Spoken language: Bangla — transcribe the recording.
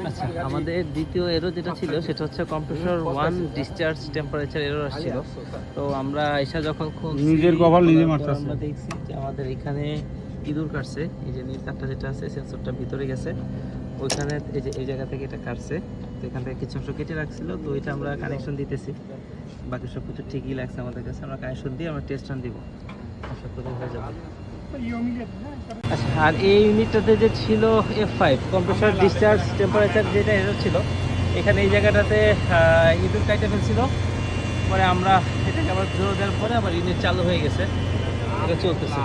আচ্ছা, আমাদের দ্বিতীয় এরর যেটা ছিল সেটা হচ্ছে কম্প্রেসর 1 ডিসচার্জ টেম্পারেচার এরর আসছিল। তো আমরা এসে যখন নিজের কভার নিজে মারতেছে। আমরা দেখছি যে আমাদের এখানে ইঁদুর কাটছে, এই যে নীল তারটা যেটা আছে সেন্সরটা ভিতরে গেছে, ওইখানে এই যে এই জায়গা থেকে এটা কাটছে। তো এখান থেকে কিছু অংশ কেটে রাখছিল, তো এটা আমরা কানেকশন দিতেছি। বাকি সব কিছু ঠিকই লাগছে আমাদের কাছে, আমরা কানেকশন দিয়ে আমরা টেস্ট রান দিব, আশা করি হয়ে যাবে। আচ্ছা, আর এই ইউনিটটাতে যে ছিল F5 কম্প্রেসর ডিসচার্জ টেম্পারেচার যেটা এরর ছিল, এখানে এই জায়গাটাতে ইঁদুর কাইটে ফেলছিল। পরে আমরা এটাকে আবার জোর দেওয়ার পরে আবার ইউনিট চালু হয়ে গেছে, এটা চলতেছে।